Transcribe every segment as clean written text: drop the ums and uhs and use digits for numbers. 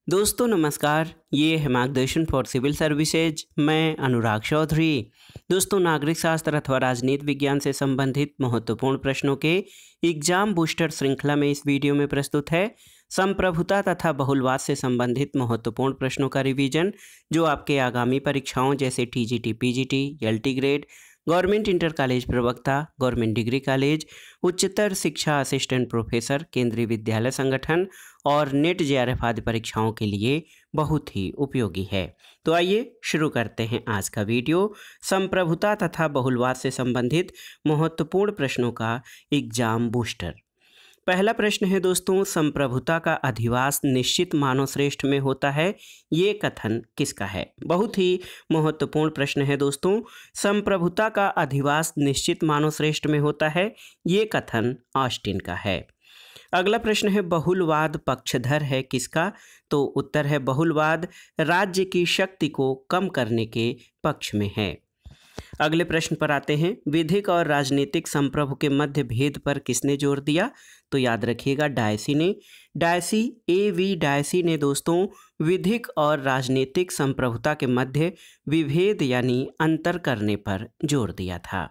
दोस्तों नमस्कार, ये है मार्गदर्शन फॉर सिविल सर्विसेज। मैं अनुराग चौधरी। दोस्तों, नागरिक शास्त्र अथवा राजनीति विज्ञान से संबंधित महत्वपूर्ण प्रश्नों के एग्जाम बूस्टर श्रृंखला में इस वीडियो में प्रस्तुत है संप्रभुता तथा बहुलवाद से संबंधित महत्वपूर्ण प्रश्नों का रिवीजन, जो आपके आगामी परीक्षाओं जैसे TGT, PGT, LT grade, government inter college प्रवक्ता, गवर्नमेंट डिग्री कॉलेज, उच्चतर शिक्षा असिस्टेंट प्रोफेसर, केंद्रीय विद्यालय संगठन और नेट जेआरएफ आदि परीक्षाओं के लिए बहुत ही उपयोगी है। तो आइए शुरू करते हैं आज का वीडियो संप्रभुता तथा बहुलवाद से संबंधित महत्वपूर्ण प्रश्नों का एग्जाम बूस्टर। पहला प्रश्न है दोस्तों, संप्रभुता का अधिवास निश्चित मानव श्रेष्ठ में होता है, ये कथन किसका है? बहुत ही महत्वपूर्ण प्रश्न है दोस्तों। संप्रभुता का अधिवास निश्चित मानव श्रेष्ठ में होता है, ये कथन ऑस्टिन का है। अगला प्रश्न है, बहुलवाद पक्षधर है किसका? तो उत्तर है बहुलवाद राज्य की शक्ति को कम करने के पक्ष में है। अगले प्रश्न पर आते हैं, विधिक और राजनीतिक संप्रभु के मध्य भेद पर किसने जोर दिया? तो याद रखिएगा डायसी ने। डायसी ने दोस्तों विधिक और राजनीतिक संप्रभुता के मध्य विभेद यानी अंतर करने पर जोर दिया था।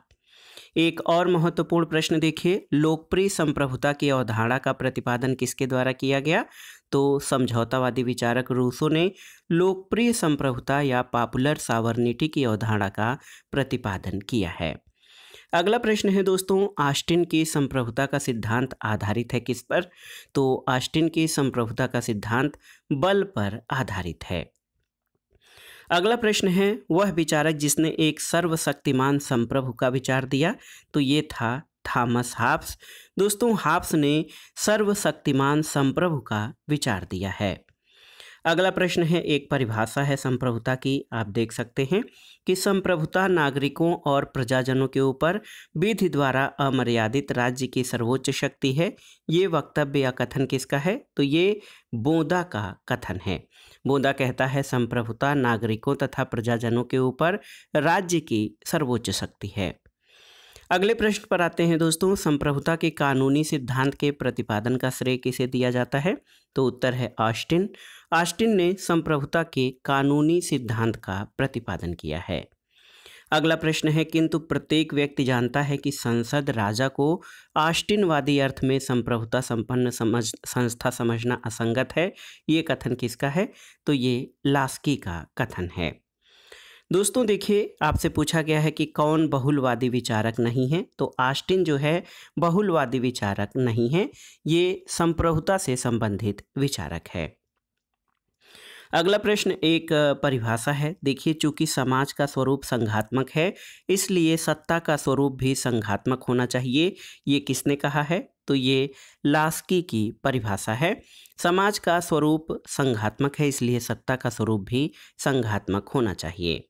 एक और महत्वपूर्ण प्रश्न देखिए, लोकप्रिय संप्रभुता की अवधारणा का प्रतिपादन किसके द्वारा किया गया? तो समझौतावादी विचारक रूसो ने लोकप्रिय संप्रभुता या पॉपुलर सॉवरेनिटी की अवधारणा का प्रतिपादन किया है। अगला प्रश्न है दोस्तों, ऑस्टिन की संप्रभुता का सिद्धांत आधारित है किस पर? तो ऑस्टिन की संप्रभुता का सिद्धांत बल पर आधारित है। अगला प्रश्न है, वह विचारक जिसने एक सर्वशक्तिमान संप्रभु का विचार दिया? तो ये था थॉमस हॉब्स। दोस्तों, हॉब्स ने सर्वशक्तिमान संप्रभु का विचार दिया है। अगला प्रश्न है, एक परिभाषा है संप्रभुता की, आप देख सकते हैं कि संप्रभुता नागरिकों और प्रजाजनों के ऊपर विधि द्वारा अमर्यादित राज्य की सर्वोच्च शक्ति है। ये वक्तव्य या कथन किसका है? तो ये बोदा का कथन है। बोदा कहता है संप्रभुता नागरिकों तथा प्रजाजनों के ऊपर राज्य की सर्वोच्च शक्ति है। अगले प्रश्न पर आते हैं दोस्तों, संप्रभुता के कानूनी सिद्धांत के प्रतिपादन का श्रेय किसे दिया जाता है? तो उत्तर है ऑस्टिन। ऑस्टिन ने संप्रभुता के कानूनी सिद्धांत का प्रतिपादन किया है। अगला प्रश्न है, किंतु प्रत्येक व्यक्ति जानता है कि संसद राजा को ऑस्टिनवादी अर्थ में संप्रभुता संपन्न संस्था समझना असंगत है, ये कथन किसका है? तो ये लास्की का कथन है। दोस्तों देखिए, आपसे पूछा गया है कि कौन बहुलवादी विचारक नहीं है? तो ऑस्टिन जो है बहुलवादी विचारक नहीं है, ये संप्रभुता से संबंधित विचारक है। अगला प्रश्न एक परिभाषा है, देखिए, चूंकि समाज का स्वरूप संघात्मक है इसलिए सत्ता का स्वरूप भी संघात्मक होना चाहिए, ये किसने कहा है? तो ये लास्की की परिभाषा है। समाज का स्वरूप संघात्मक है इसलिए सत्ता का स्वरूप भी संघात्मक होना चाहिए।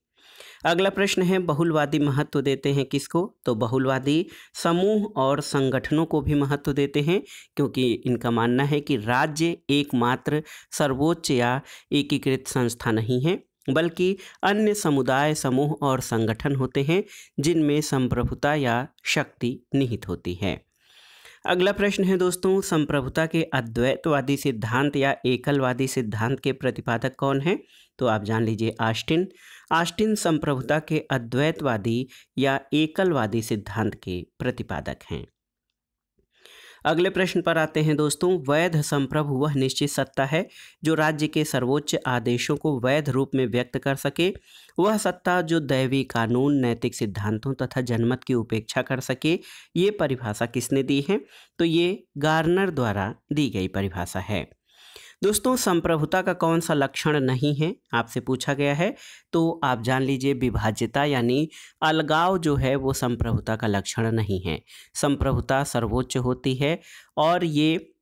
अगला प्रश्न है, बहुलवादी महत्व देते हैं किसको? तो बहुलवादी समूह और संगठनों को भी महत्व देते हैं, क्योंकि इनका मानना है कि राज्य एकमात्र सर्वोच्च या एकीकृत संस्था नहीं है, बल्कि अन्य समुदाय, समूह और संगठन होते हैं जिनमें संप्रभुता या शक्ति निहित होती है। अगला प्रश्न है दोस्तों, संप्रभुता के अद्वैतवादी सिद्धांत या एकलवादी सिद्धांत के प्रतिपादक कौन है? तो आप जान लीजिए ऑस्टिन। ऑस्टिन संप्रभुता के अद्वैतवादी या एकलवादी सिद्धांत के प्रतिपादक हैं। अगले प्रश्न पर आते हैं दोस्तों, वैध संप्रभु वह निश्चित सत्ता है जो राज्य के सर्वोच्च आदेशों को वैध रूप में व्यक्त कर सके। वह सत्ता जो दैवी कानून, नैतिक सिद्धांतों तथा जनमत की उपेक्षा कर सके। ये परिभाषा किसने दी है? तो ये गार्नर द्वारा दी गई परिभाषा है। दोस्तों, संप्रभुता का कौन सा लक्षण नहीं है, आपसे पूछा गया है, तो आप जान लीजिए विभाज्यता यानी अलगाव जो है वो संप्रभुता का लक्षण नहीं है। संप्रभुता सर्वोच्च होती है और ये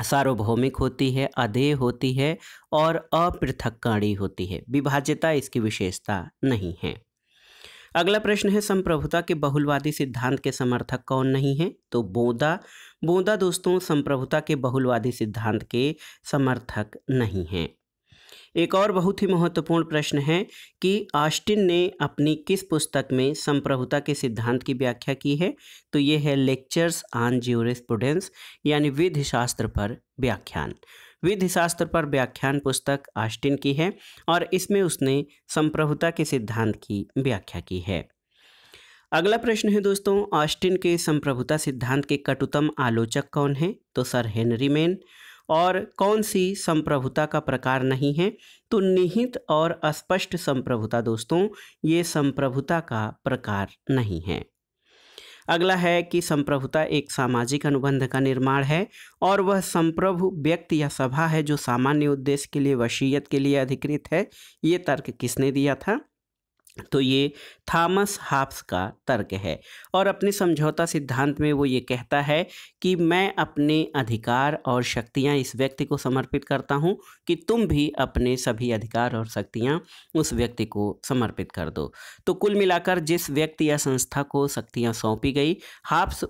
सार्वभौमिक होती है, अधेय होती है और अपृथक्करणी होती है। विभाज्यता इसकी विशेषता नहीं है। अगला प्रश्न है, संप्रभुता के बहुलवादी सिद्धांत के समर्थक कौन नहीं है? तो बोदा दोस्तों संप्रभुता के बहुलवादी सिद्धांत के समर्थक नहीं हैं। एक और बहुत ही महत्वपूर्ण प्रश्न है कि ऑस्टिन ने अपनी किस पुस्तक में संप्रभुता के सिद्धांत की व्याख्या की है? तो ये है लेक्चर्स ऑन ज्यूरिस्प्रूडेंस यानी विधि शास्त्र पर व्याख्यान। विधिशास्त्र पर व्याख्यान पुस्तक ऑस्टिन की है और इसमें उसने संप्रभुता के सिद्धांत की व्याख्या की है। अगला प्रश्न है दोस्तों, ऑस्टिन के संप्रभुता सिद्धांत के कटुतम आलोचक कौन है? तो सर हेनरी मेन। और कौन सी संप्रभुता का प्रकार नहीं है? तो निहित और अस्पष्ट संप्रभुता दोस्तों, ये संप्रभुता का प्रकार नहीं है। अगला है कि संप्रभुता एक सामाजिक अनुबंध का निर्माण है और वह संप्रभु व्यक्ति या सभा है जो सामान्य उद्देश्य के लिए वसीयत के लिए अधिकृत है। ये तर्क किसने दिया था? तो ये थॉमस हॉब्स का तर्क है। और अपने समझौता सिद्धांत में वो ये कहता है कि मैं अपने अधिकार और शक्तियां इस व्यक्ति को समर्पित करता हूं कि तुम भी अपने सभी अधिकार और शक्तियां उस व्यक्ति को समर्पित कर दो। तो कुल मिलाकर जिस व्यक्ति या संस्था को शक्तियां सौंपी गई, हॉब्स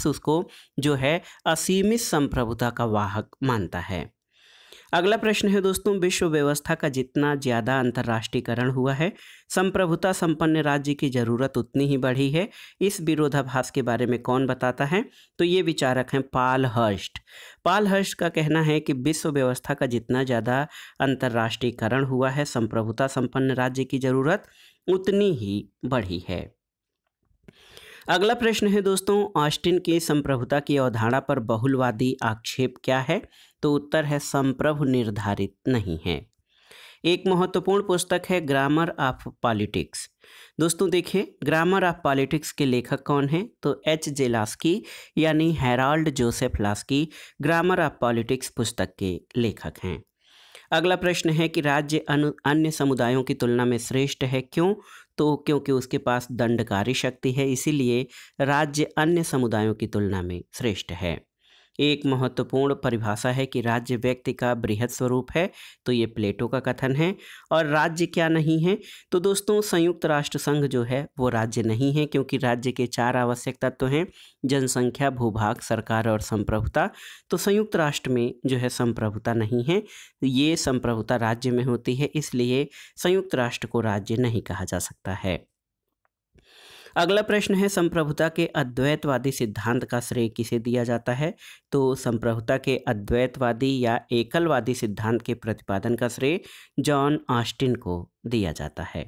उसको जो है असीमित संप्रभुता का वाहक मानता है। अगला प्रश्न है दोस्तों, विश्व व्यवस्था का जितना ज़्यादा अंतर्राष्ट्रीयकरण हुआ है, संप्रभुता संपन्न राज्य की ज़रूरत उतनी ही बढ़ी है। इस विरोधाभास के बारे में कौन बताता है? तो ये विचारक हैं पॉल हर्स्ट। पॉल हर्स्ट का कहना है कि विश्व व्यवस्था का जितना ज़्यादा अंतर्राष्ट्रीयकरण हुआ है, संप्रभुता संपन्न राज्य की ज़रूरत उतनी ही बढ़ी है। अगला प्रश्न है दोस्तों, ऑस्टिन की संप्रभुता की अवधारणा पर बहुलवादी आक्षेप क्या है? तो उत्तर है संप्रभु निर्धारित नहीं है। एक महत्वपूर्ण पुस्तक है ग्रामर ऑफ पॉलिटिक्स। दोस्तों देखिए, ग्रामर ऑफ पॉलिटिक्स के लेखक कौन हैं? तो H.J. लास्की यानी Herald Joseph Laski grammar of politics पुस्तक के लेखक हैं। अगला प्रश्न है कि राज्य अन्य समुदायों की तुलना में श्रेष्ठ है, क्यों? तो क्योंकि उसके पास दंडकारी शक्ति है, इसीलिए राज्य अन्य समुदायों की तुलना में श्रेष्ठ है। एक महत्वपूर्ण परिभाषा है कि राज्य व्यक्ति का बृहद स्वरूप है, तो ये प्लेटो का कथन है। और राज्य क्या नहीं है? तो दोस्तों संयुक्त राष्ट्र संघ जो है वो राज्य नहीं है, क्योंकि राज्य के 4 आवश्यक तत्व हैं: जनसंख्या, भूभाग, सरकार और संप्रभुता। तो संयुक्त राष्ट्र में जो है संप्रभुता नहीं है, ये संप्रभुता राज्य में होती है, इसलिए संयुक्त राष्ट्र को राज्य नहीं कहा जा सकता है। अगला प्रश्न है, संप्रभुता के अद्वैतवादी सिद्धांत का श्रेय किसे दिया जाता है? तो संप्रभुता के अद्वैतवादी या एकलवादी सिद्धांत के प्रतिपादन का श्रेय जॉन ऑस्टिन को दिया जाता है।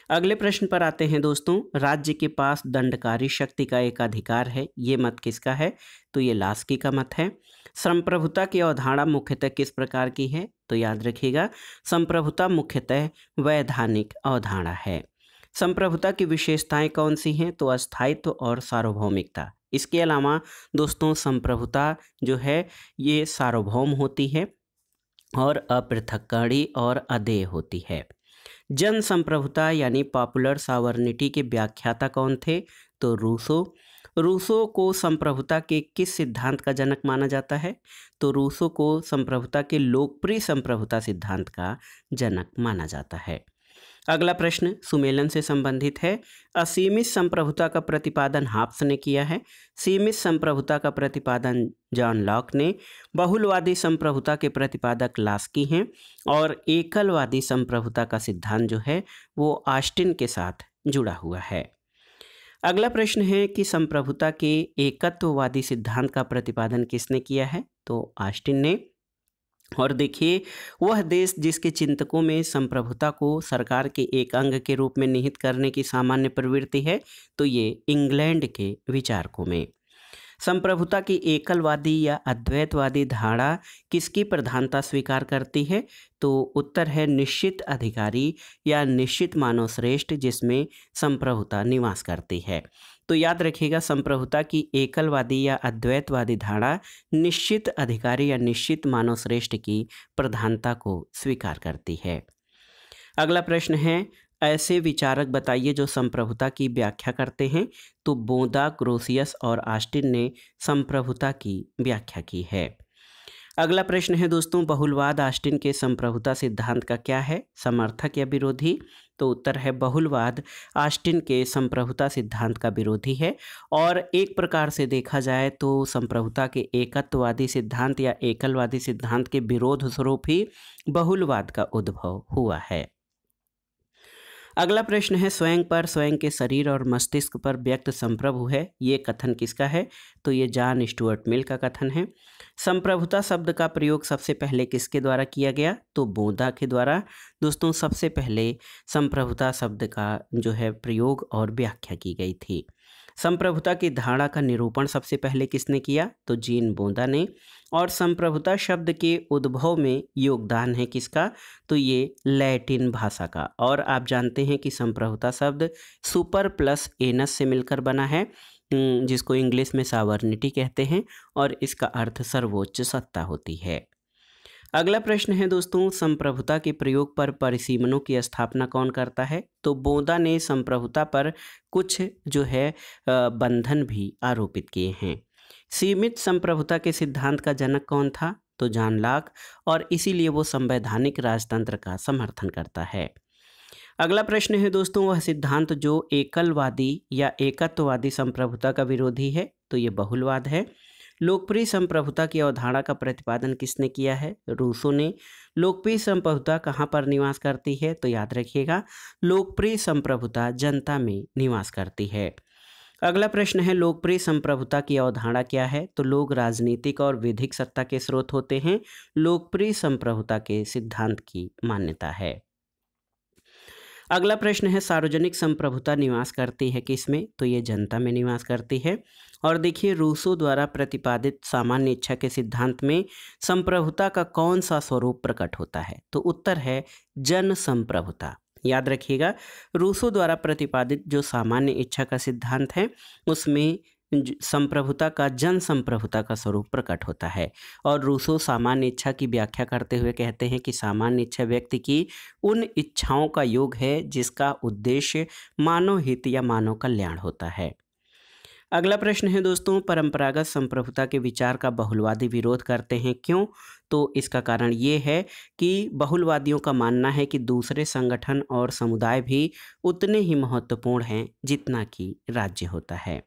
अगले प्रश्न पर आते हैं दोस्तों, राज्य के पास दंडकारी शक्ति का एक अधिकार है, ये मत किसका है? तो ये लास्की का मत है। संप्रभुता की अवधारणा मुख्यतः किस प्रकार की है? तो याद रखिएगा, संप्रभुता मुख्यतः वैधानिक अवधारणा है। संप्रभुता की विशेषताएं कौन सी हैं? तो अस्थायित्व और सार्वभौमिकता। इसके अलावा दोस्तों संप्रभुता जो है ये सार्वभौम होती है और अपृथककरणी और अदेय होती है। जन संप्रभुता यानी पॉपुलर सॉवरेनिटी के व्याख्याता कौन थे? तो रूसो को संप्रभुता के किस सिद्धांत का जनक माना जाता है? तो रूसो को संप्रभुता के लोकप्रिय संप्रभुता सिद्धांत का जनक माना जाता है। अगला प्रश्न सुमेलन से संबंधित है। असीमित संप्रभुता का प्रतिपादन हॉब्स ने किया है, सीमित संप्रभुता का प्रतिपादन जॉन लॉक ने, बहुलवादी संप्रभुता के प्रतिपादक लास्की हैं और एकलवादी संप्रभुता का सिद्धांत जो है वो ऑस्टिन के साथ जुड़ा हुआ है। अगला प्रश्न है कि संप्रभुता के एकत्ववादी सिद्धांत का प्रतिपादन किसने किया है? तो ऑस्टिन ने। और देखिए, वह देश जिसके चिंतकों में संप्रभुता को सरकार के एक अंग के रूप में निहित करने की सामान्य प्रवृत्ति है, तो ये इंग्लैंड के विचारकों में। संप्रभुता की एकलवादी या अद्वैतवादी धारणा किसकी प्रधानता स्वीकार करती है? तो उत्तर है निश्चित अधिकारी या निश्चित मानव श्रेष्ठ, जिसमें संप्रभुता निवास करती है। तो याद रखिएगा, संप्रभुता की एकलवादी या अद्वैतवादी धारणा निश्चित अधिकारी या निश्चित मानव श्रेष्ठ की प्रधानता को स्वीकार करती है। अगला प्रश्न है, ऐसे विचारक बताइए जो संप्रभुता की व्याख्या करते हैं। तो बोदा, ग्रोसियस और ऑस्टिन ने संप्रभुता की व्याख्या की है। अगला प्रश्न है दोस्तों, बहुलवाद ऑस्टिन के संप्रभुता सिद्धांत का क्या है, समर्थक या विरोधी? तो उत्तर है बहुलवाद ऑस्टिन के संप्रभुता सिद्धांत का विरोधी है। और एक प्रकार से देखा जाए तो संप्रभुता के एकत्ववादी सिद्धांत या एकलवादी सिद्धांत के विरोध स्वरूप ही बहुलवाद का उद्भव हुआ है। अगला प्रश्न है, स्वयं पर, स्वयं के शरीर और मस्तिष्क पर व्यक्त संप्रभु है, ये कथन किसका है? तो ये जॉन स्टुअर्ट मिल का कथन है। संप्रभुता शब्द का प्रयोग सबसे पहले किसके द्वारा किया गया? तो बोधा के द्वारा दोस्तों सबसे पहले संप्रभुता शब्द का जो है प्रयोग और व्याख्या की गई थी। संप्रभुता की धारणा का निरूपण सबसे पहले किसने किया? तो जीन बोधा ने। और संप्रभुता शब्द के उद्भव में योगदान है किसका? तो ये लैटिन भाषा का। और आप जानते हैं कि संप्रभुता शब्द सुपर प्लस एनस से मिलकर बना है, जिसको इंग्लिश में सावर्निटी कहते हैं, और इसका अर्थ सर्वोच्च सत्ता होती है। अगला प्रश्न है दोस्तों, संप्रभुता के प्रयोग पर परिसीमनों की स्थापना कौन करता है? तो बोधा ने संप्रभुता पर कुछ जो है बंधन भी आरोपित किए हैं। सीमित संप्रभुता के सिद्धांत का जनक कौन था? तो जॉन लॉक, और इसीलिए वो संवैधानिक राजतंत्र का समर्थन करता है। अगला प्रश्न है दोस्तों, वह सिद्धांत जो एकलवादी या एकत्ववादी संप्रभुता का विरोधी है? तो ये बहुलवाद है। लोकप्रिय संप्रभुता की अवधारणा का प्रतिपादन किसने किया है? रूसो ने। लोकप्रिय संप्रभुता कहाँ पर निवास करती है? तो याद रखिएगा, लोकप्रिय संप्रभुता जनता में निवास करती है। अगला प्रश्न है, लोकप्रिय संप्रभुता की अवधारणा क्या है? तो लोग राजनीतिक और विधिक सत्ता के स्रोत होते हैं, लोकप्रिय संप्रभुता के सिद्धांत की मान्यता है। अगला प्रश्न है, सार्वजनिक संप्रभुता निवास करती है किसमें? तो ये जनता में निवास करती है। और देखिए, रूसो द्वारा प्रतिपादित सामान्य इच्छा के सिद्धांत में संप्रभुता का कौन सा स्वरूप प्रकट होता है? तो उत्तर है जन संप्रभुता। याद रखिएगा, रूसो द्वारा प्रतिपादित जो सामान्य इच्छा का सिद्धांत है उसमें संप्रभुता का जन संप्रभुता का स्वरूप प्रकट होता है। और रूसो सामान्य इच्छा की व्याख्या करते हुए कहते हैं कि सामान्य इच्छा व्यक्ति की उन इच्छाओं का योग है जिसका उद्देश्य मानव हित या मानव कल्याण होता है। अगला प्रश्न है दोस्तों, परंपरागत संप्रभुता के विचार का बहुलवादी विरोध करते हैं, क्यों? तो इसका कारण ये है कि बहुलवादियों का मानना है कि दूसरे संगठन और समुदाय भी उतने ही महत्वपूर्ण हैं जितना कि राज्य होता है।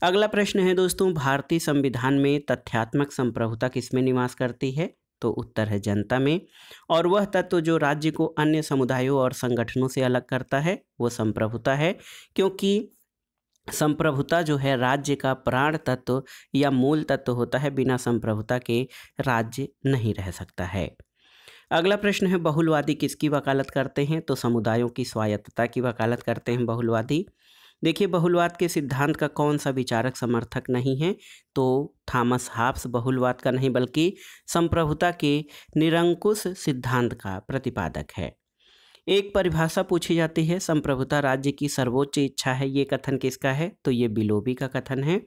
अगला प्रश्न है दोस्तों, भारतीय संविधान में तथ्यात्मक संप्रभुता किसमें निवास करती है? तो उत्तर है जनता में। और वह तत्व जो राज्य को अन्य समुदायों और संगठनों से अलग करता है वो संप्रभुता है, क्योंकि संप्रभुता जो है राज्य का प्राण तत्व या मूल तत्व होता है। बिना संप्रभुता के राज्य नहीं रह सकता है। अगला प्रश्न है, बहुलवादी किसकी वकालत करते हैं? तो समुदायों की स्वायत्तता की वकालत करते हैं बहुलवादी। देखिए, बहुलवाद के सिद्धांत का कौन सा विचारक समर्थक नहीं है? तो थॉमस हॉब्स बहुलवाद का नहीं बल्कि संप्रभुता के निरंकुश सिद्धांत का प्रतिपादक है। एक परिभाषा पूछी जाती है, संप्रभुता राज्य की सर्वोच्च इच्छा है, ये कथन किसका है? तो ये बिलोबी का कथन है।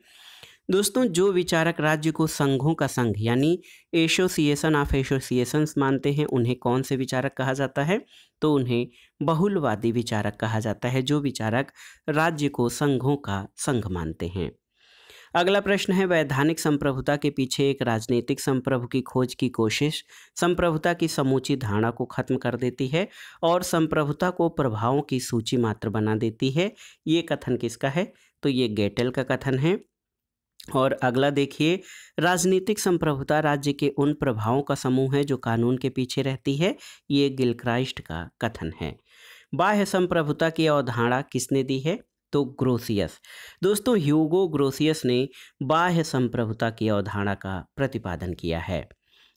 दोस्तों, जो विचारक राज्य को संघों का संघ यानी एसोसिएशन ऑफ एसोसिएशंस मानते हैं उन्हें कौन से विचारक कहा जाता है? तो उन्हें बहुलवादी विचारक कहा जाता है, जो विचारक राज्य को संघों का संघ मानते हैं। अगला प्रश्न है, वैधानिक संप्रभुता के पीछे एक राजनीतिक संप्रभु की खोज की कोशिश संप्रभुता की समूची धारणा को खत्म कर देती है और संप्रभुता को प्रभावों की सूची मात्र बना देती है। ये कथन किसका है? तो ये गेटेल का कथन है। और अगला देखिए, राजनीतिक संप्रभुता राज्य के उन प्रभावों का समूह है जो कानून के पीछे रहती है। ये गिलक्राइस्ट का कथन है। बाह्य संप्रभुता की अवधारणा किसने दी है? तो ग्रोसियस। दोस्तों, ह्यूगो ग्रोसियस ने बाह्य संप्रभुता की अवधारणा का प्रतिपादन किया है।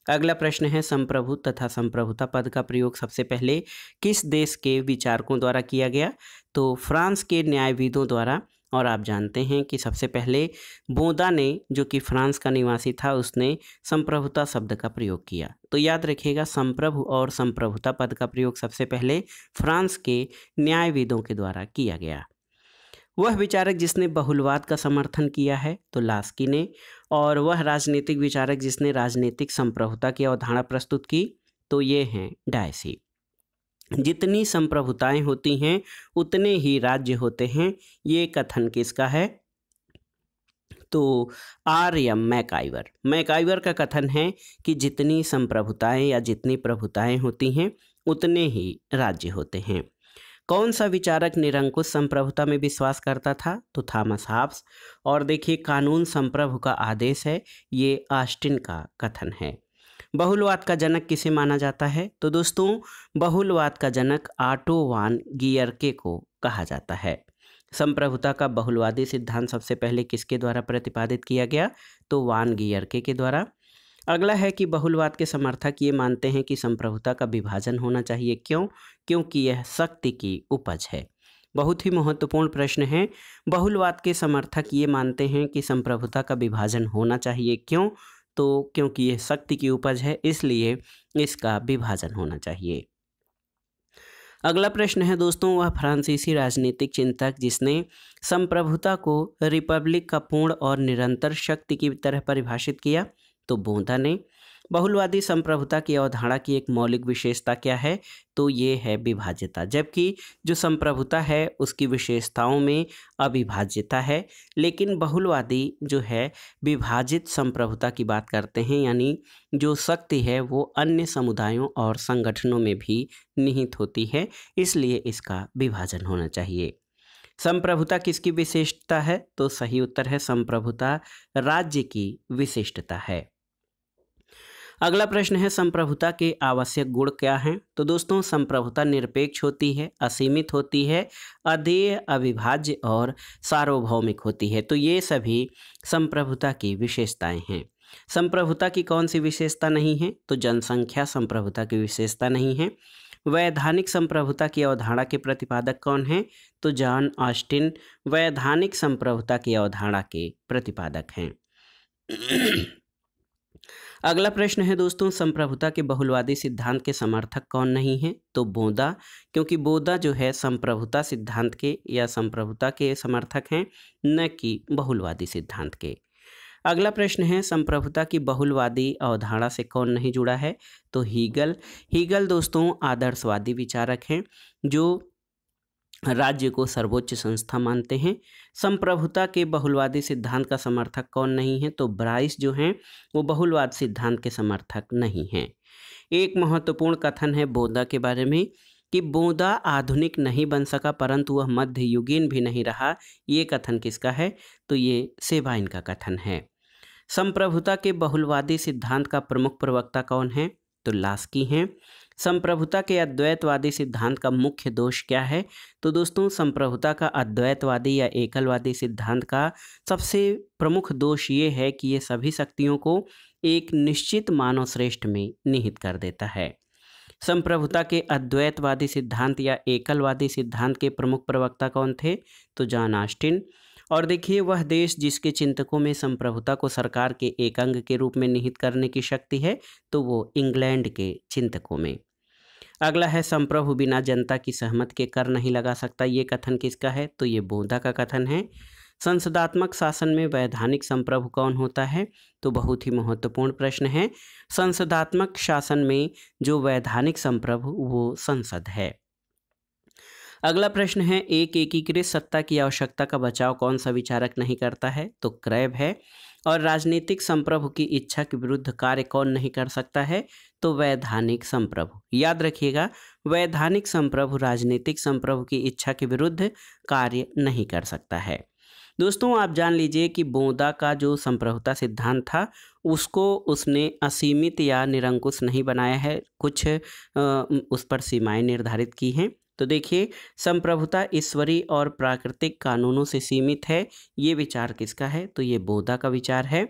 अगला प्रश्न है, संप्रभु तथा संप्रभुता पद का प्रयोग सबसे पहले किस देश के विचारकों द्वारा किया गया? तो फ्रांस के न्यायविदों द्वारा। और आप जानते हैं कि सबसे पहले बोधा ने, जो कि फ्रांस का निवासी था, उसने संप्रभुता शब्द का प्रयोग किया। तो याद रखिएगा, संप्रभु और संप्रभुता पद का प्रयोग सबसे पहले फ्रांस के न्यायविदों के द्वारा किया गया। वह विचारक जिसने बहुलवाद का समर्थन किया है तो लास्की ने। और वह राजनीतिक विचारक जिसने राजनीतिक संप्रभुता की अवधारणा प्रस्तुत की तो ये हैं डायसी। जितनी संप्रभुताएं होती हैं उतने ही राज्य होते हैं, ये कथन किसका है? तो आर.एम. मैकाइवर का कथन है कि जितनी संप्रभुताएं या जितनी प्रभुताएं होती हैं उतने ही राज्य होते हैं। कौन सा विचारक निरंकुश संप्रभुता में विश्वास करता था? तो थॉमस हॉब्स। और देखिए, कानून संप्रभु का आदेश है, ये ऑस्टिन का कथन है। बहुलवाद का जनक किसे माना जाता है? तो दोस्तों, बहुलवाद का जनक ऑटो वान गियरके को कहा जाता है। संप्रभुता का बहुलवादी सिद्धांत सबसे पहले किसके द्वारा प्रतिपादित किया गया? तो वान गियरके के द्वारा। अगला है कि बहुलवाद के समर्थक ये मानते हैं कि संप्रभुता का विभाजन होना चाहिए। क्यों? क्योंकि यह शक्ति की उपज है। बहुत ही महत्वपूर्ण प्रश्न है। बहुलवाद के समर्थक ये मानते हैं कि संप्रभुता का विभाजन होना चाहिए। क्यों? तो क्योंकि यह शक्ति की उपज है, इसलिए इसका विभाजन होना चाहिए। अगला प्रश्न है दोस्तों, वह फ्रांसीसी राजनीतिक चिंतक जिसने संप्रभुता को रिपब्लिक का पूर्ण और निरंतर शक्ति की तरह परिभाषित किया। तो बोंदा ने। बहुलवादी संप्रभुता की अवधारणा की एक मौलिक विशेषता क्या है? तो ये है विभाज्यता। जबकि जो संप्रभुता है उसकी विशेषताओं में अविभाज्यता है, लेकिन बहुलवादी जो है विभाजित संप्रभुता की बात करते हैं, यानी जो शक्ति है वो अन्य समुदायों और संगठनों में भी निहित होती है, इसलिए इसका विभाजन होना चाहिए। संप्रभुता किसकी विशिष्टता है? तो सही उत्तर है संप्रभुता राज्य की विशिष्टता है। अगला प्रश्न है, संप्रभुता के आवश्यक गुण क्या हैं? तो दोस्तों संप्रभुता निरपेक्ष होती है, असीमित होती है, अदेय, अविभाज्य और सार्वभौमिक होती है। तो ये सभी संप्रभुता की विशेषताएं हैं। संप्रभुता की कौन सी विशेषता नहीं है? तो जनसंख्या संप्रभुता की विशेषता नहीं है। वैधानिक संप्रभुता की अवधारणा के प्रतिपादक कौन हैं? तो जॉन ऑस्टिन वैधानिक संप्रभुता की अवधारणा के प्रतिपादक हैं। अगला प्रश्न है दोस्तों, संप्रभुता के बहुलवादी सिद्धांत के समर्थक कौन नहीं है? तो बोंदा, क्योंकि बोंदा जो है संप्रभुता सिद्धांत के या संप्रभुता के समर्थक हैं, न कि बहुलवादी सिद्धांत के। अगला प्रश्न है, संप्रभुता की बहुलवादी अवधारणा से कौन नहीं जुड़ा है? तो हीगल। हीगल दोस्तों आदर्शवादी विचारक हैं जो राज्य को सर्वोच्च संस्था मानते हैं। संप्रभुता के बहुलवादी सिद्धांत का समर्थक कौन नहीं है? तो ब्राइस जो हैं वो बहुलवाद सिद्धांत के समर्थक नहीं हैं। एक महत्वपूर्ण कथन है बोंदा के बारे में कि बोंदा आधुनिक नहीं बन सका परंतु वह मध्ययुगीन भी नहीं रहा। ये कथन किसका है? तो ये सेबाइन का कथन है। संप्रभुता के बहुलवादी सिद्धांत का प्रमुख प्रवक्ता कौन है? तो लास्की हैं। संप्रभुता के अद्वैतवादी सिद्धांत का मुख्य दोष क्या है? तो दोस्तों संप्रभुता का अद्वैतवादी या एकलवादी सिद्धांत का सबसे प्रमुख दोष ये है कि ये सभी शक्तियों को एक निश्चित मानव श्रेष्ठ में निहित कर देता है। संप्रभुता के अद्वैतवादी सिद्धांत या एकलवादी सिद्धांत के प्रमुख प्रवक्ता कौन थे? तो जॉन ऑस्टिन। और देखिए, वह देश जिसके चिंतकों में संप्रभुता को सरकार के एक अंग के रूप में निहित करने की शक्ति है, तो वो इंग्लैंड के चिंतकों में। अगला है, संप्रभु बिना जनता की सहमति के कर नहीं लगा सकता। ये कथन किसका है? तो ये बोंदा का कथन है। संसदात्मक शासन में वैधानिक संप्रभु कौन होता है? तो बहुत ही महत्वपूर्ण प्रश्न है। संसदात्मक शासन में जो वैधानिक संप्रभु वो संसद है। अगला प्रश्न है, एक एकीकृत सत्ता की आवश्यकता का बचाव कौन सा विचारक नहीं करता है? तो क्रैब है। और राजनीतिक संप्रभु की इच्छा के विरुद्ध कार्य कौन नहीं कर सकता है? तो वैधानिक संप्रभु। याद रखिएगा, वैधानिक संप्रभु राजनीतिक संप्रभु की इच्छा के विरुद्ध कार्य नहीं कर सकता है। दोस्तों आप जान लीजिए कि बोंदा का जो संप्रभुता सिद्धांत था उसको उसने असीमित या निरंकुश नहीं बनाया है, कुछ उस पर सीमाएं निर्धारित की हैं। तो देखिए, संप्रभुता ईश्वरीय और प्राकृतिक कानूनों से सीमित है। ये विचार किसका है? तो ये बोंदा का विचार है।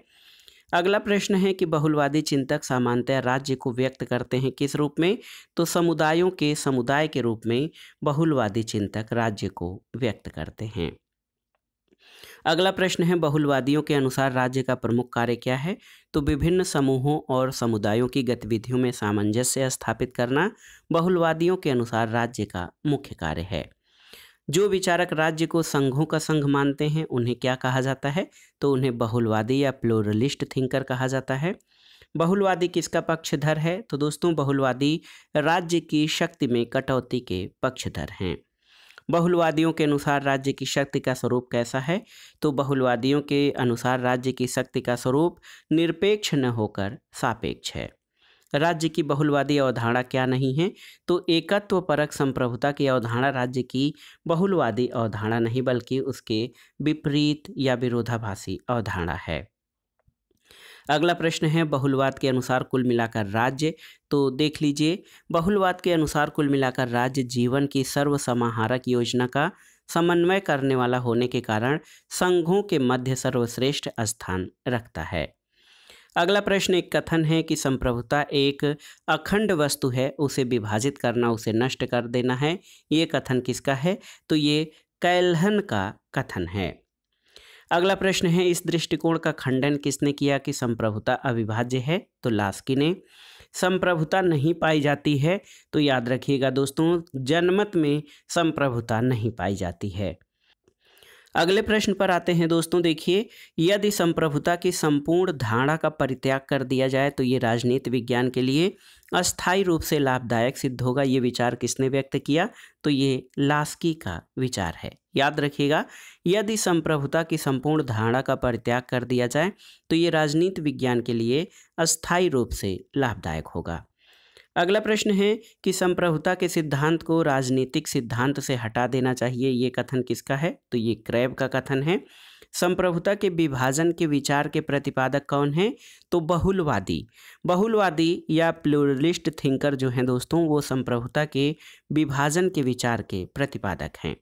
अगला प्रश्न है कि बहुलवादी चिंतक सामान्यतः राज्य को व्यक्त करते हैं किस रूप में? तो समुदायों के समुदाय के रूप में बहुलवादी चिंतक राज्य को व्यक्त करते हैं। अगला प्रश्न है, बहुलवादियों के अनुसार राज्य का प्रमुख कार्य क्या है? तो विभिन्न समूहों और समुदायों की गतिविधियों में सामंजस्य स्थापित करना बहुलवादियों के अनुसार राज्य का मुख्य कार्य है। जो विचारक राज्य को संघों का संघ मानते हैं उन्हें क्या कहा जाता है? तो उन्हें बहुलवादी या प्लूरलिस्ट थिंकर कहा जाता है। बहुलवादी किसका पक्षधर है? तो दोस्तों बहुलवादी राज्य की शक्ति में कटौती के पक्षधर हैं। बहुलवादियों के अनुसार राज्य की शक्ति का स्वरूप कैसा है? तो बहुलवादियों के अनुसार राज्य की शक्ति का स्वरूप निरपेक्ष न होकर सापेक्ष है। राज्य की बहुलवादी अवधारणा क्या नहीं है? तो एकत्व परक संप्रभुता की अवधारणा राज्य की बहुलवादी अवधारणा नहीं बल्कि उसके विपरीत या विरोधाभासी अवधारणा है। अगला प्रश्न है, बहुलवाद के अनुसार कुल मिलाकर राज्य। तो देख लीजिए, बहुलवाद के अनुसार कुल मिलाकर राज्य जीवन की सर्वसमाहारक योजना का समन्वय करने वाला होने के कारण संघों के मध्य सर्वश्रेष्ठ स्थान रखता है। अगला प्रश्न एक कथन है कि संप्रभुता एक अखंड वस्तु है, उसे विभाजित करना, उसे नष्ट कर देना है। ये कथन किसका है? तो ये कैल्हन का कथन है। अगला प्रश्न है इस दृष्टिकोण का खंडन किसने किया कि संप्रभुता अविभाज्य है? तो लास्की ने। संप्रभुता नहीं पाई जाती है, तो याद रखिएगा दोस्तों, जनमत में संप्रभुता नहीं पाई जाती है। अगले प्रश्न पर आते हैं दोस्तों। देखिए, यदि संप्रभुता की संपूर्ण धारणा का परित्याग कर दिया जाए तो ये राजनीति विज्ञान के लिए अस्थायी रूप से लाभदायक सिद्ध होगा। ये विचार किसने व्यक्त किया? तो ये लास्की का विचार है। याद रखिएगा, यदि संप्रभुता की संपूर्ण धारणा का परित्याग कर दिया जाए तो ये राजनीति विज्ञान के लिए अस्थायी रूप से लाभदायक होगा। अगला प्रश्न है कि संप्रभुता के सिद्धांत को राजनीतिक सिद्धांत से हटा देना चाहिए। ये कथन किसका है? तो ये क्रैब का कथन है। संप्रभुता के विभाजन के विचार के प्रतिपादक कौन है? तो बहुलवादी। बहुलवादी या प्लूरलिस्ट थिंकर जो हैं दोस्तों, वो संप्रभुता के विभाजन के विचार के प्रतिपादक हैं।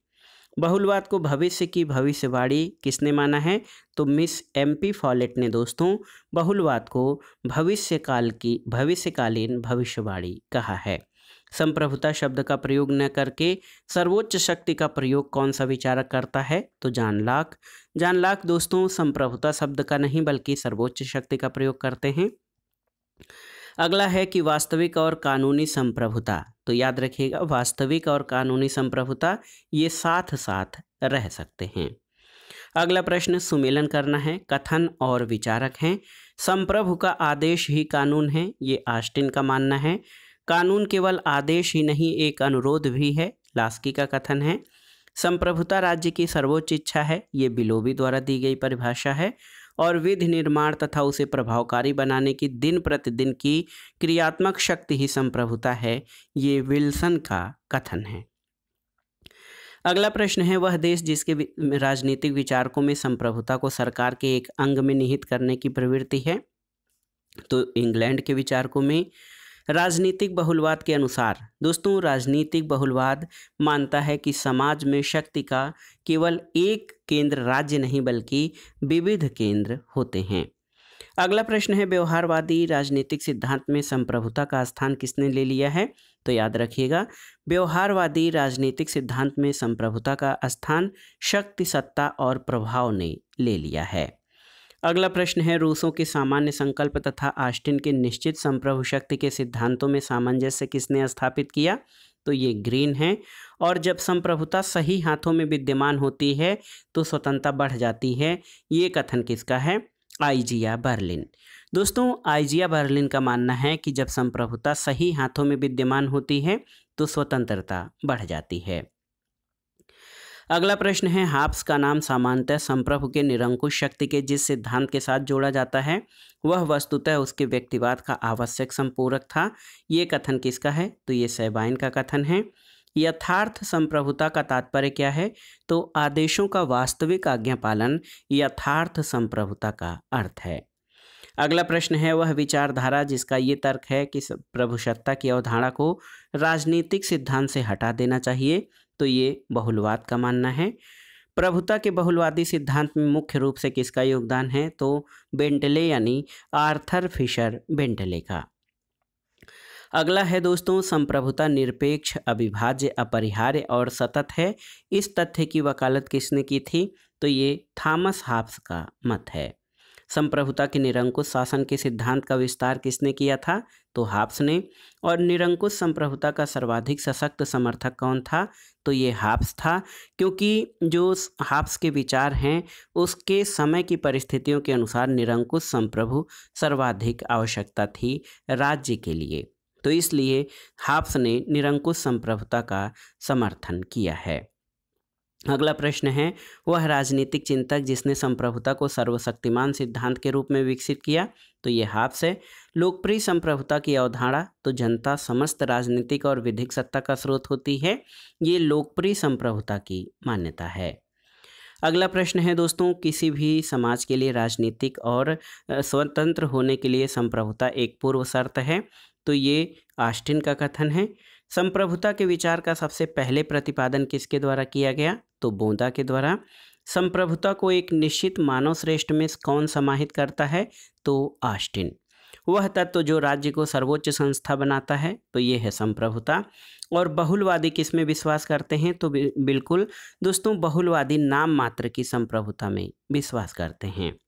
बहुलवाद को भविष्य की भविष्यवाणी किसने माना है? तो मिस MP फॉलेट ने दोस्तों बहुलवाद को भविष्यकालीन भविष्यवाणी कहा है। संप्रभुता शब्द का प्रयोग न करके सर्वोच्च शक्ति का प्रयोग कौन सा विचारक करता है? तो जॉन लॉक। जॉन लॉक दोस्तों संप्रभुता शब्द का नहीं बल्कि सर्वोच्च शक्ति का प्रयोग करते हैं। अगला है कि वास्तविक और कानूनी संप्रभुता। तो याद रखिएगा, वास्तविक और कानूनी संप्रभुता ये साथ साथ रह सकते हैं। अगला प्रश्न सुमेलन करना है। कथन और विचारक हैं। संप्रभु का आदेश ही कानून है, ये ऑस्टिन का मानना है। कानून केवल आदेश ही नहीं, एक अनुरोध भी है, लास्की का कथन है। संप्रभुता राज्य की सर्वोच्च इच्छा है, ये बिलोबी द्वारा दी गई परिभाषा है। और विधि निर्माण तथा उसे प्रभावकारी बनाने की दिन प्रतिदिन की क्रियात्मक शक्ति ही संप्रभुता है, ये विल्सन का कथन है। अगला प्रश्न है वह देश जिसके राजनीतिक विचारकों में संप्रभुता को सरकार के एक अंग में निहित करने की प्रवृत्ति है? तो इंग्लैंड के विचारकों में। राजनीतिक बहुलवाद के अनुसार दोस्तों, राजनीतिक बहुलवाद मानता है कि समाज में शक्ति का केवल एक केंद्र राज्य नहीं बल्कि विविध केंद्र होते हैं। अगला प्रश्न है व्यवहारवादी राजनीतिक सिद्धांत में संप्रभुता का स्थान किसने ले लिया है? तो याद रखिएगा, व्यवहारवादी राजनीतिक सिद्धांत में संप्रभुता का स्थान शक्ति, सत्ता और प्रभाव ने ले लिया है। अगला प्रश्न है रूसों के सामान्य संकल्प तथा ऑस्टिन के निश्चित संप्रभु शक्ति के सिद्धांतों में सामंजस्य किसने स्थापित किया? तो ये ग्रीन है। और जब संप्रभुता सही हाथों में विद्यमान होती है तो स्वतंत्रता बढ़ जाती है, ये कथन किसका है? आइजिया बर्लिन। दोस्तों आइजिया बर्लिन का मानना है कि जब संप्रभुता सही हाथों में विद्यमान होती है तो स्वतंत्रता बढ़ जाती है। अगला प्रश्न है हाब्स का नाम सामान्यतः संप्रभु के निरंकुश शक्ति के जिस सिद्धांत के साथ जोड़ा जाता है वह वस्तुतः उसके व्यक्तिवाद का आवश्यक संपूरक था। ये कथन किसका है? तो ये सैबाइन का कथन है। यथार्थ संप्रभुता का तात्पर्य क्या है? तो आदेशों का वास्तविक आज्ञा पालन यथार्थ संप्रभुता का अर्थ है। अगला प्रश्न है वह विचारधारा जिसका ये तर्क है कि प्रभुसत्ता की अवधारणा को राजनीतिक सिद्धांत से हटा देना चाहिए। तो ये बहुलवाद का मानना है। प्रभुता के बहुलवादी सिद्धांत में मुख्य रूप से किसका योगदान है? तो बेंटले यानी आर्थर फिशर बेंटले का। अगला है दोस्तों संप्रभुता निरपेक्ष, अविभाज्य, अपरिहार्य और सतत है। इस तथ्य की वकालत किसने की थी? तो ये थॉमस हॉब्स का मत है। संप्रभुता के निरंकुश शासन के सिद्धांत का विस्तार किसने किया था? तो हॉब्स ने। और निरंकुश संप्रभुता का सर्वाधिक सशक्त समर्थक कौन था? तो ये हॉब्स था, क्योंकि जो हॉब्स के विचार हैं उसके समय की परिस्थितियों के अनुसार निरंकुश संप्रभु सर्वाधिक आवश्यकता थी राज्य के लिए, तो इसलिए हॉब्स ने निरंकुश संप्रभुता का समर्थन किया है। अगला प्रश्न है वह राजनीतिक चिंतक जिसने संप्रभुता को सर्वशक्तिमान सिद्धांत के रूप में विकसित किया? तो ये हॉब्स है। लोकप्रिय संप्रभुता की अवधारणा तो जनता समस्त राजनीतिक और विधिक सत्ता का स्रोत होती है, ये लोकप्रिय संप्रभुता की मान्यता है। अगला प्रश्न है दोस्तों किसी भी समाज के लिए राजनीतिक और स्वतंत्र होने के लिए संप्रभुता एक पूर्व शर्त है। तो ये ऑस्टिन का कथन है। संप्रभुता के विचार का सबसे पहले प्रतिपादन किसके द्वारा किया गया? तो बोंदा के द्वारा। संप्रभुता को एक निश्चित मानव श्रेष्ठ में कौन समाहित करता है? तो ऑस्टिन। वह तत्व जो राज्य को सर्वोच्च संस्था बनाता है, तो ये है संप्रभुता। और बहुलवादी किस में विश्वास करते हैं? तो बिल्कुल दोस्तों, बहुलवादी नाम मात्र की संप्रभुता में विश्वास करते हैं।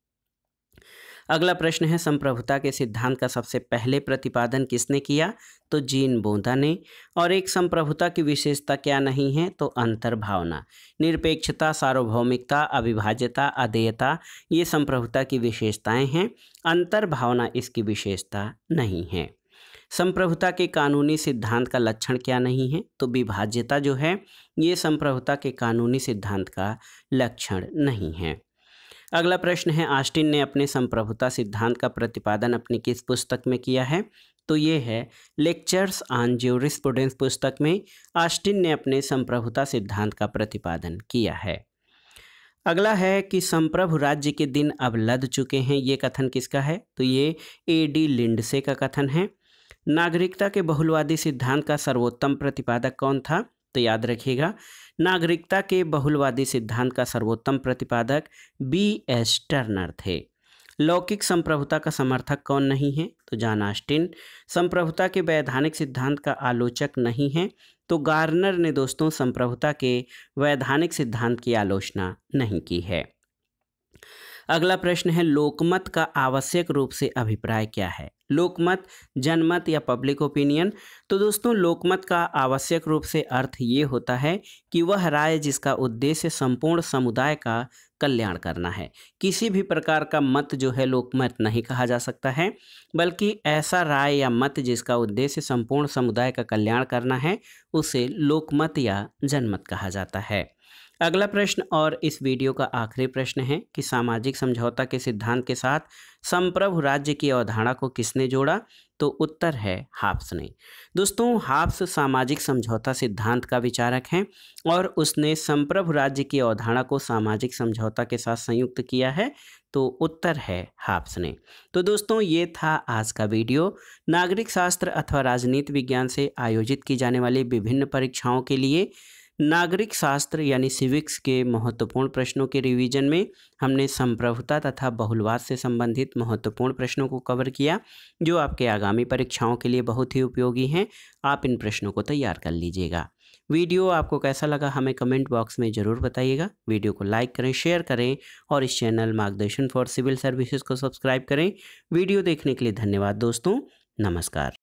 अगला प्रश्न है, संप्रभुता के सिद्धांत का सबसे पहले प्रतिपादन किसने किया? तो जीन बोधा ने। और एक संप्रभुता की विशेषता क्या नहीं है? तो अंतर्भावना, निरपेक्षता, सार्वभौमिकता, अविभाज्यता, अदेयता, ये संप्रभुता की विशेषताएं हैं। अंतर्भावना इसकी विशेषता नहीं है। संप्रभुता के कानूनी सिद्धांत का लक्षण क्या नहीं है? तो विभाज्यता जो है, ये संप्रभुता के कानूनी सिद्धांत का लक्षण नहीं है। अगला प्रश्न है, ऑस्टिन ने अपने संप्रभुता सिद्धांत का प्रतिपादन अपनी किस पुस्तक में किया है? तो ये है लेक्चर्स ऑन ज्यूरिस्प्रूडेंस पुस्तक में ऑस्टिन ने अपने संप्रभुता सिद्धांत का प्रतिपादन किया है। अगला है कि संप्रभु राज्य के दिन अब लद चुके हैं, ये कथन किसका है? तो ये A.D. लिंडसे का कथन है। नागरिकता के बहुलवादी सिद्धांत का सर्वोत्तम प्रतिपादक कौन था? तो याद रखिएगा, नागरिकता के बहुलवादी सिद्धांत का सर्वोत्तम प्रतिपादक B.S. टर्नर थे। लौकिक संप्रभुता का समर्थक कौन नहीं है? तो जॉन ऑस्टिन। संप्रभुता के वैधानिक सिद्धांत का आलोचक नहीं है? तो गार्नर ने दोस्तों संप्रभुता के वैधानिक सिद्धांत की आलोचना नहीं की है। अगला प्रश्न है, लोकमत का आवश्यक रूप से अभिप्राय क्या है? लोकमत, जनमत या पब्लिक ओपिनियन? तो दोस्तों, लोकमत का आवश्यक रूप से अर्थ ये होता है कि वह राय जिसका उद्देश्य संपूर्ण समुदाय का कल्याण करना है। किसी भी प्रकार का मत जो है लोकमत नहीं कहा जा सकता है, बल्कि ऐसा राय या मत जिसका उद्देश्य संपूर्ण समुदाय का कल्याण करना है, उसे लोकमत या जनमत कहा जाता है। अगला प्रश्न और इस वीडियो का आखिरी प्रश्न है कि सामाजिक समझौता के सिद्धांत के साथ संप्रभु राज्य की अवधारणा को किसने जोड़ा? तो उत्तर है हाब्स ने। दोस्तों, हाब्स सामाजिक समझौता सिद्धांत का विचारक हैं और उसने संप्रभु राज्य की अवधारणा को सामाजिक समझौता के साथ संयुक्त किया है, तो उत्तर है हाब्स ने। तो दोस्तों, ये था आज का वीडियो। नागरिक शास्त्र अथवा राजनीति विज्ञान से आयोजित की जाने वाली विभिन्न परीक्षाओं के लिए नागरिक शास्त्र यानी सिविक्स के महत्वपूर्ण प्रश्नों के रिवीजन में हमने संप्रभुता तथा बहुलवाद से संबंधित महत्वपूर्ण प्रश्नों को कवर किया, जो आपके आगामी परीक्षाओं के लिए बहुत ही उपयोगी हैं। आप इन प्रश्नों को तैयार कर लीजिएगा। वीडियो आपको कैसा लगा हमें कमेंट बॉक्स में ज़रूर बताइएगा। वीडियो को लाइक करें, शेयर करें और इस चैनल मार्गदर्शन फॉर सिविल सर्विसेज को सब्सक्राइब करें। वीडियो देखने के लिए धन्यवाद दोस्तों। नमस्कार।